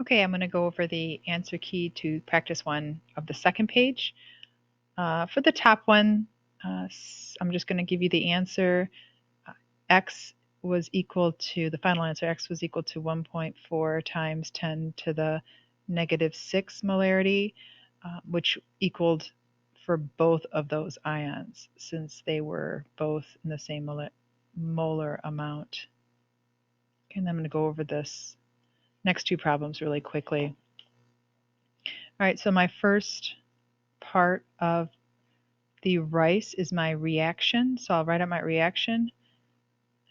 Okay, I'm going to go over the answer key to practice 1 of the second page. For the top one, I'm just going to give you the answer. X was equal to, the final answer, X was equal to 1.4 times 10 to the negative 6 molarity, which equaled for both of those ions, since they were both in the same molar amount. Okay, and I'm going to go over this next two problems really quickly. All right, so my first part of the rice is my reaction. So I'll write out my reaction.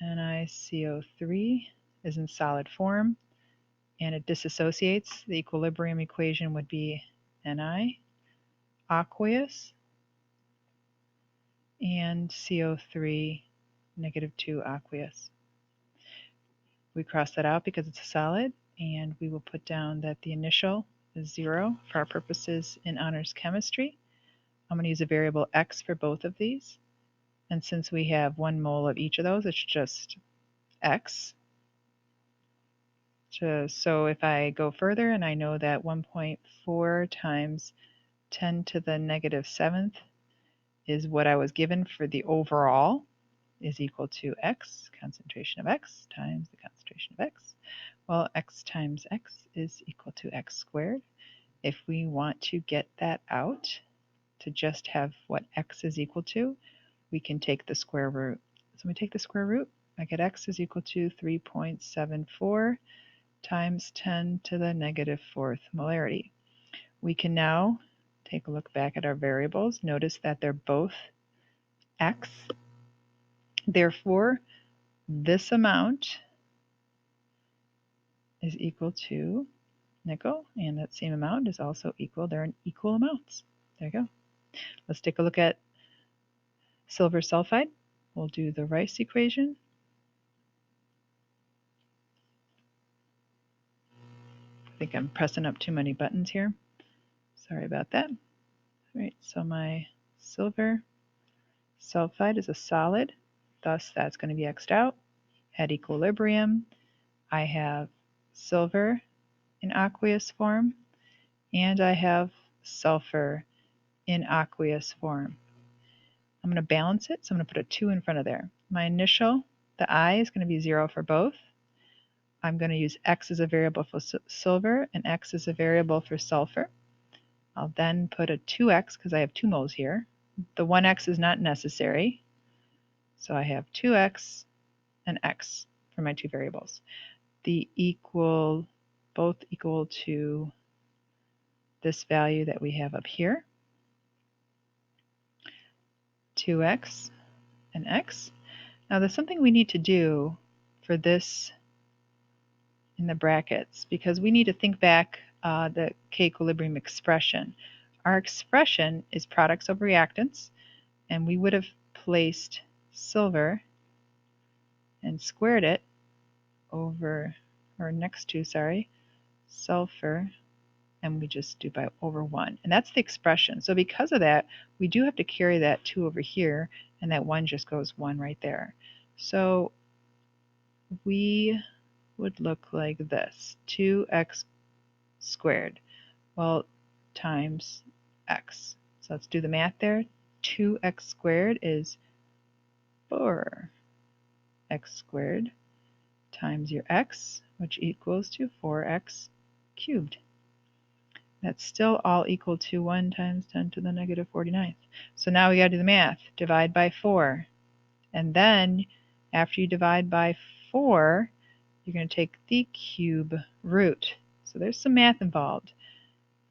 NiCO3 is in solid form and it disassociates. The equilibrium equation would be Ni aqueous and CO3 -2 aqueous. We cross that out because it's a solid, and we will put down that the initial is 0 for our purposes in honors chemistry. I'm going to use a variable x for both of these. And since we have 1 mole of each of those, it's just x. So if I go further and I know that 1.4 times 10 to the -7th is what I was given for the overall, is equal to x, concentration of x, times the concentration of x. Well, x times x is equal to x squared. If we want to get that out to just have what x is equal to, we can take the square root. So we take the square root, I get x is equal to 3.74 times 10 to the -4th molarity. We can now take a look back at our variables. Notice that they're both x. Therefore, this amount is equal to nickel, and that same amount is also equal. They're in equal amounts. There you go. Let's take a look at silver sulfide. We'll do the Rice equation. I think I'm pressing up too many buttons here. Sorry about that. All right, so my silver sulfide is a solid, thus that's going to be x'd out. At equilibrium, I have silver in aqueous form, and I have sulfur in aqueous form. I'm going to balance it, so I'm going to put a 2 in front of there. My initial, the I, is going to be 0 for both. I'm going to use x as a variable for silver and x as a variable for sulfur. I'll then put a 2x because I have 2 moles here. The 1x is not necessary, so I have 2x and x for my 2 variables. Both equal to this value that we have up here, 2x and x. Now there's something we need to do for this in the brackets, because we need to think back the K-equilibrium expression. Our expression is products of reactants, and we would have placed silver and squared it over, or next to, sorry, sulfur, and we just do by over 1. And that's the expression. So because of that, we do have to carry that 2 over here, and that 1 just goes 1 right there. So we would look like this, 2x squared, well, times x. So let's do the math there. 2x squared is 4x squared times your x, which equals to 4x cubed. That's still all equal to 1 times 10 to the -49th. So now we got to do the math. Divide by 4. And then after you divide by 4, you're going to take the cube root. So there's some math involved.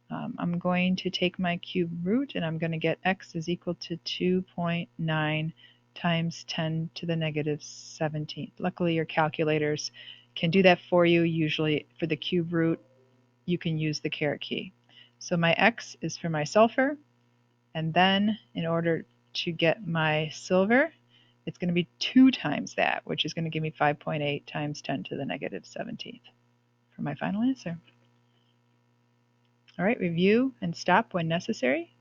I'm going to take my cube root, and I'm going to get x is equal to 2.9 times 10 to the -17th. Luckily, your calculators can do that for you. Usually for the cube root, you can use the caret key. So my x is for my sulfur, and then in order to get my silver, it's going to be 2 times that, which is going to give me 5.8 times 10 to the -17th for my final answer. All right, review and stop when necessary.